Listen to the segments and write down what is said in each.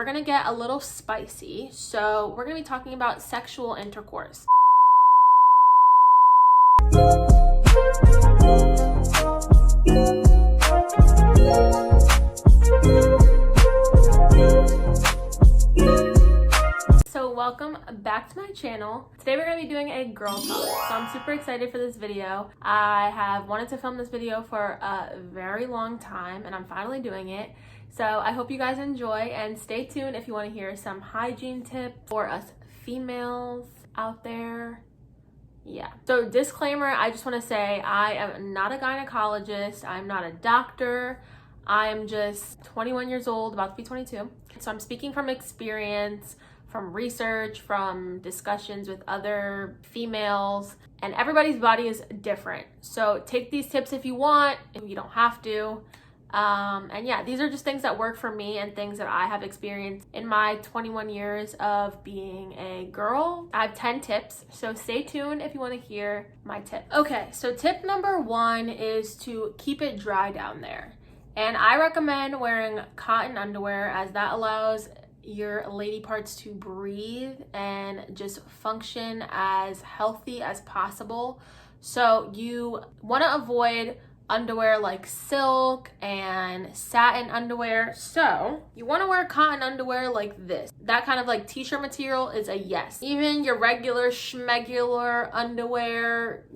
We're gonna get a little spicy, so we're gonna be talking about sexual intercourse. So welcome back to my channel. Today we're gonna be doing a girl talk. So I'm super excited for this video. I have wanted to film this video for a very long time and I'm finally doing it. So I hope you guys enjoy and stay tuned if you want to hear some hygiene tips for us females out there. Yeah. So disclaimer, I just want to say I am not a gynecologist. I'm not a doctor. I'm just 21 years old, about to be 22. So I'm speaking from experience, from research, from discussions with other females, and everybody's body is different. So take these tips if you want, if you don't have to. And yeah, these are just things that work for me and things that I have experienced in my 21 years of being a girl. I have 10 tips, so stay tuned if you want to hear my tips. Okay, so tip number 1 is to keep it dry down there. And I recommend wearing cotton underwear as that allows your lady parts to breathe and just function as healthy as possible. So you want to avoid underwear like silk and satin underwear. So you want to wear cotton underwear like this. That kind of like t-shirt material is a yes. Even your regular schmegular underwear,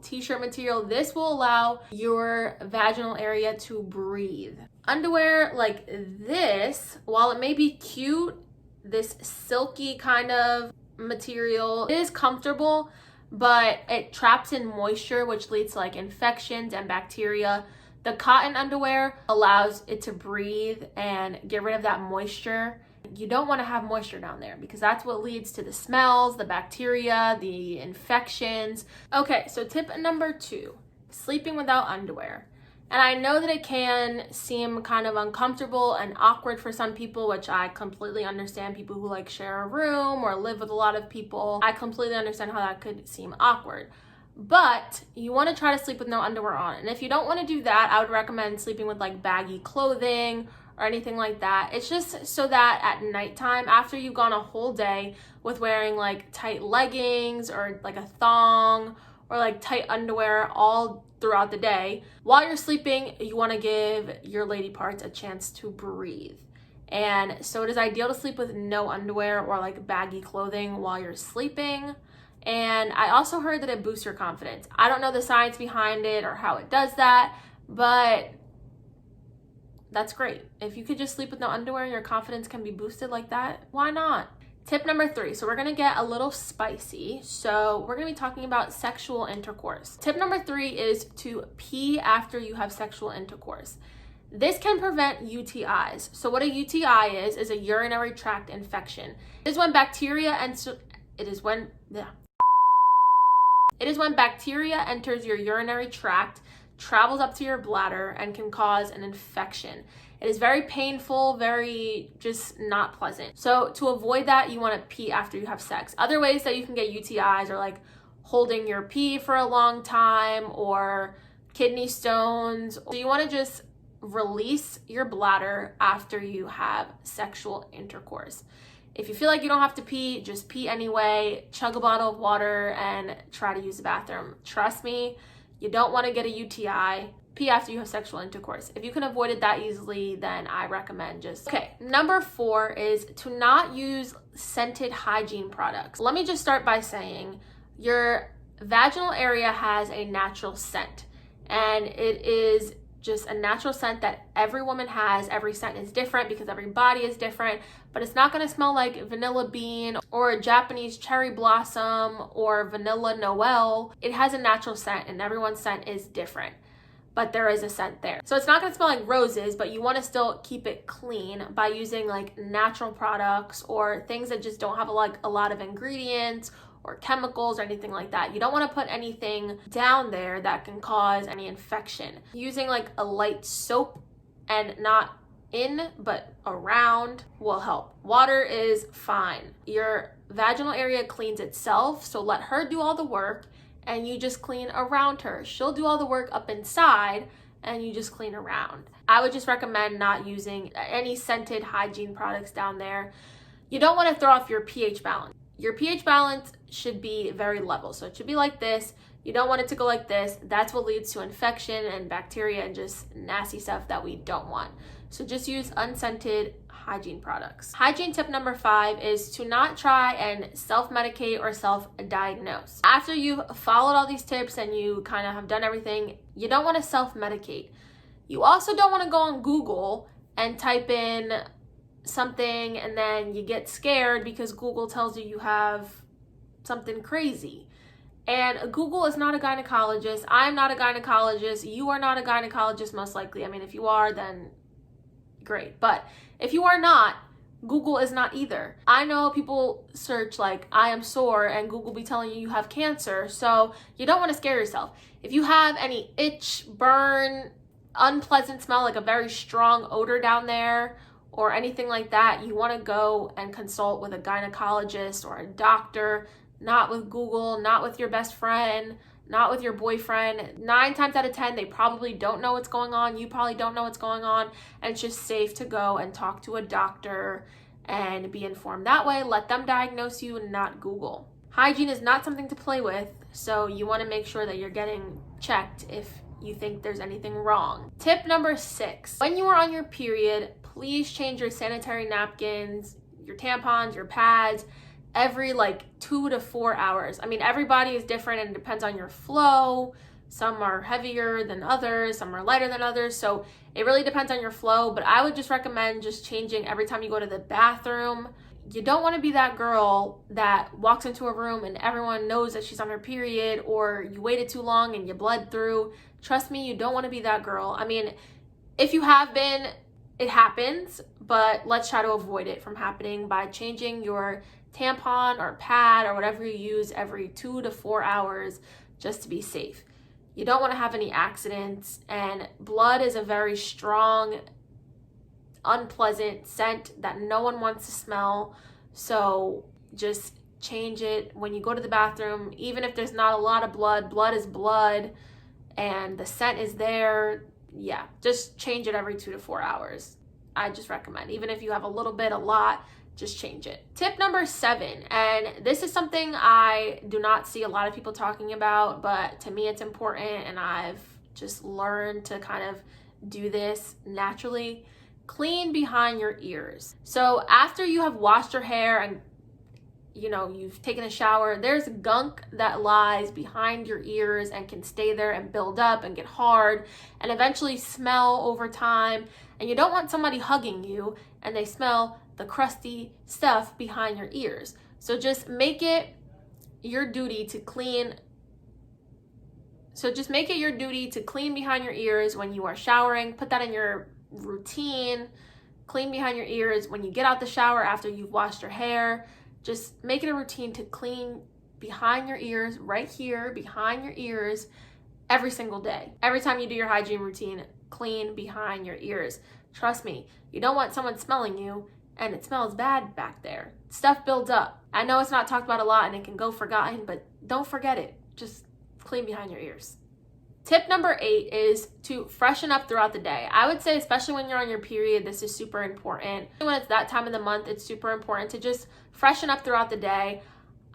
t-shirt material, this will allow your vaginal area to breathe. Underwear like this, while it may be cute, this silky kind of material is comfortable, but it traps in moisture, which leads to like infections and bacteria. The cotton underwear allows it to breathe and get rid of that moisture. You don't want to have moisture down there because that's what leads to the smells, the bacteria, the infections. Okay, so tip number 2, sleeping without underwear. And I know that it can seem kind of uncomfortable and awkward for some people, which I completely understand. People who like share a room or live with a lot of people, I completely understand how that could seem awkward. But you want to try to sleep with no underwear on. And if you don't want to do that, I would recommend sleeping with like baggy clothing or anything like that. It's just so that at nighttime, after you've gone a whole day with wearing like tight leggings or like a thong or like tight underwear all throughout the day, while you're sleeping, you want to give your lady parts a chance to breathe. And so it is ideal to sleep with no underwear or like baggy clothing while you're sleeping. And I also heard that it boosts your confidence. I don't know the science behind it or how it does that, but that's great. If you could just sleep with no underwear and your confidence can be boosted like that, why not? Tip number 3, so we're gonna get a little spicy. So we're gonna be talking about sexual intercourse. Tip number 3 is to pee after you have sexual intercourse. This can prevent UTIs. So what a UTI is a urinary tract infection. It is when bacteria enters your urinary tract, travels up to your bladder, and can cause an infection. It is very painful, very just not pleasant. So to avoid that, you want to pee after you have sex. Other ways that you can get UTIs are like holding your pee for a long time or kidney stones. So you want to just release your bladder after you have sexual intercourse. If you feel like you don't have to pee, just pee anyway, chug a bottle of water and try to use the bathroom. Trust me, you don't want to get a UTI. Pee after you have sexual intercourse. If you can avoid it that easily, then I recommend just... Okay, number 4 is to not use scented hygiene products. Let me just start by saying your vaginal area has a natural scent, and it is just a natural scent that every woman has. Every scent is different because every body is different, but it's not going to smell like vanilla bean or a Japanese cherry blossom or vanilla Noel. It has a natural scent and everyone's scent is different, but there is a scent there. So it's not going to smell like roses, but you want to still keep it clean by using like natural products or things that just don't have a lot of ingredients or chemicals or anything like that. You don't want to put anything down there that can cause any infection. Using like a light soap and not in but around will help. Water is fine. Your vaginal area cleans itself, so let her do all the work and you just clean around her. She'll do all the work up inside and you just clean around. I would just recommend not using any scented hygiene products down there. You don't want to throw off your pH balance. Your pH balance should be very level. So it should be like this. You don't want it to go like this. That's what leads to infection and bacteria and just nasty stuff that we don't want. So just use unscented hygiene products. Hygiene tip number 5 is to not try and self-medicate or self-diagnose. After you've followed all these tips and you kind of have done everything, you don't want to self-medicate. You also don't want to go on Google and type in something and then you get scared because Google tells you have something crazy. And Google is not a gynecologist. I'm not a gynecologist. You are not a gynecologist, most likely. I mean, if you are, then great. But if you are not, Google is not either. I know people search like I am sore and Google be telling you have cancer. So you don't want to scare yourself. If you have any itch, burn, unpleasant smell, like a very strong odor down there or anything like that, you want to go and consult with a gynecologist or a doctor, not with Google, not with your best friend, not with your boyfriend. 9 times out of 10, they probably don't know what's going on. You probably don't know what's going on. And it's just safe to go and talk to a doctor and be informed that way. Let them diagnose you, not Google. Hygiene is not something to play with, so you want to make sure that you're getting checked if you think there's anything wrong. Tip number 6, when you are on your period, please change your sanitary napkins, your tampons, your pads, every like 2 to 4 hours. I mean, everybody is different and it depends on your flow. Some are heavier than others, some are lighter than others. So it really depends on your flow, but I would just recommend just changing every time you go to the bathroom. You don't want to be that girl that walks into a room and everyone knows that she's on her period, or you waited too long and you bled through. Trust me, you don't want to be that girl. I mean, if you have been, it happens, but let's try to avoid it from happening by changing your tampon or pad or whatever you use every 2 to 4 hours just to be safe. You don't want to have any accidents, and blood is a very strong, unpleasant scent that no one wants to smell. So just change it when you go to the bathroom. Even if there's not a lot of blood, blood is blood and the scent is there. Yeah, just change it every 2 to 4 hours. I just recommend, even if you have a little bit, a lot, just change it. Tip number 7, and this is something I do not see a lot of people talking about, but to me it's important and I've just learned to kind of do this naturally. Clean behind your ears. So after you have washed your hair and you've taken a shower, there's gunk that lies behind your ears and can stay there and build up and get hard and eventually smell over time. And you don't want somebody hugging you and they smell the crusty stuff behind your ears. So just make it your duty to clean. Behind your ears when you are showering. Put that in your routine. Clean behind your ears when you get out the shower after you've washed your hair. Just make it a routine to clean behind your ears, right here behind your ears, every single day. Every time you do your hygiene routine, clean behind your ears. Trust me, you don't want someone smelling you and it smells bad back there. Stuff builds up. I know it's not talked about a lot and it can go forgotten, but don't forget it. Just clean behind your ears. Tip number 8 is to freshen up throughout the day. I would say, especially when you're on your period, this is super important. When it's that time of the month, it's super important to just freshen up throughout the day.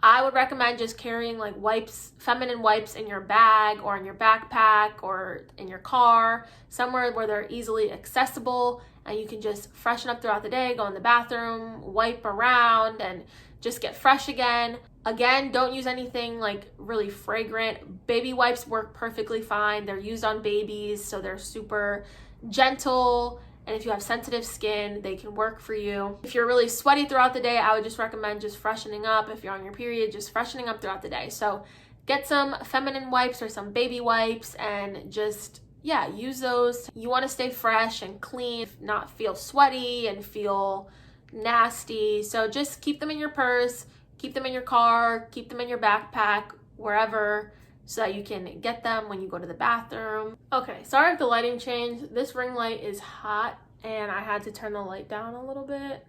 I would recommend just carrying like wipes, feminine wipes in your bag or in your backpack or in your car, somewhere where they're easily accessible and you can just freshen up throughout the day, go in the bathroom, wipe around and just get fresh again. Again, don't use anything like really fragrant. Baby wipes work perfectly fine. They're used on babies, so they're super gentle. And if you have sensitive skin, they can work for you. If you're really sweaty throughout the day, I would just recommend just freshening up. If you're on your period, just freshening up throughout the day. So get some feminine wipes or some baby wipes and just, use those. You want to stay fresh and clean, not feel sweaty and feel nasty. So just keep them in your purse, keep them in your car, keep them in your backpack, wherever, so that you can get them when you go to the bathroom. Okay, sorry if the lighting changed. This ring light is hot and I had to turn the light down a little bit.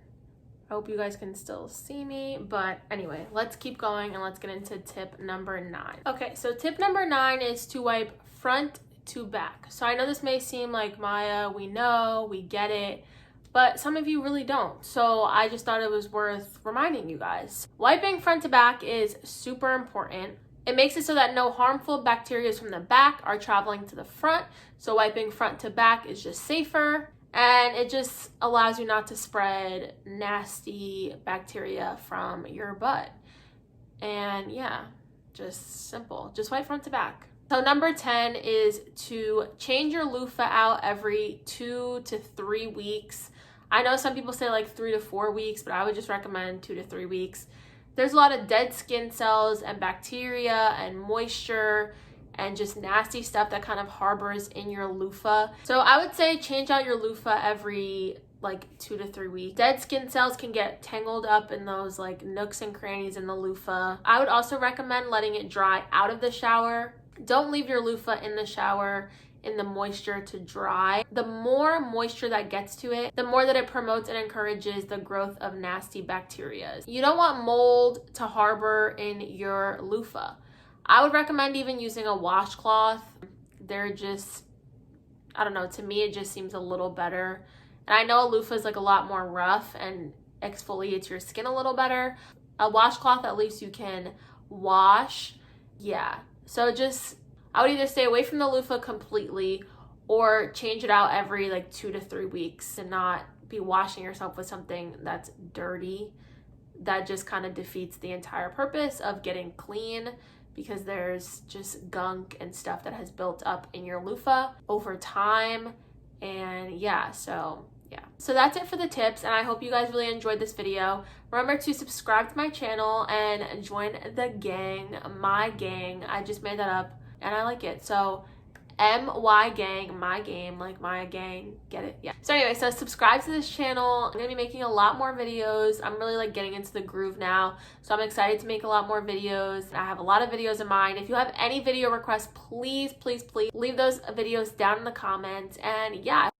I hope you guys can still see me, but anyway, let's keep going and let's get into tip number 9. Okay, so tip number 9 is to wipe front to back. So I know this may seem like, Maya, we know, we get it, but some of you really don't. So I just thought it was worth reminding you guys. Wiping front to back is super important. It makes it so that no harmful bacteria from the back are traveling to the front. So wiping front to back is just safer. And it just allows you not to spread nasty bacteria from your butt. And yeah, just simple. Just wipe front to back. So number 10 is to change your loofah out every 2 to 3 weeks. I know some people say like 3 to 4 weeks, but I would just recommend 2 to 3 weeks. There's a lot of dead skin cells and bacteria and moisture and just nasty stuff that kind of harbors in your loofah. So I would say change out your loofah every like 2 to 3 weeks. Dead skin cells can get tangled up in those like nooks and crannies in the loofah. I would also recommend letting it dry out of the shower. Don't leave your loofah in the shower in the moisture to dry. The more moisture that gets to it, the more that it promotes and encourages the growth of nasty bacteria. You don't want mold to harbor in your loofah. I would recommend even using a washcloth. They're just, I don't know, to me it just seems a little better. And I know a loofah is like a lot more rough and exfoliates your skin a little better. A washcloth, at least you can wash. Yeah, so just, I would either stay away from the loofah completely or change it out every like 2 to 3 weeks and not be washing yourself with something that's dirty. That just kind of defeats the entire purpose of getting clean, because there's just gunk and stuff that has built up in your loofah over time. And yeah, so that's it for the tips, and I hope you guys really enjoyed this video. Remember to subscribe to my channel and join the gang, my gang. I just made that up and I like it. So MY gang, my game, like my gang, get it? Yeah. So anyway, so subscribe to this channel. I'm gonna be making a lot more videos. I'm really like getting into the groove now, so I'm excited to make a lot more videos. I have a lot of videos in mind. If you have any video requests, please leave those videos down in the comments. And yeah.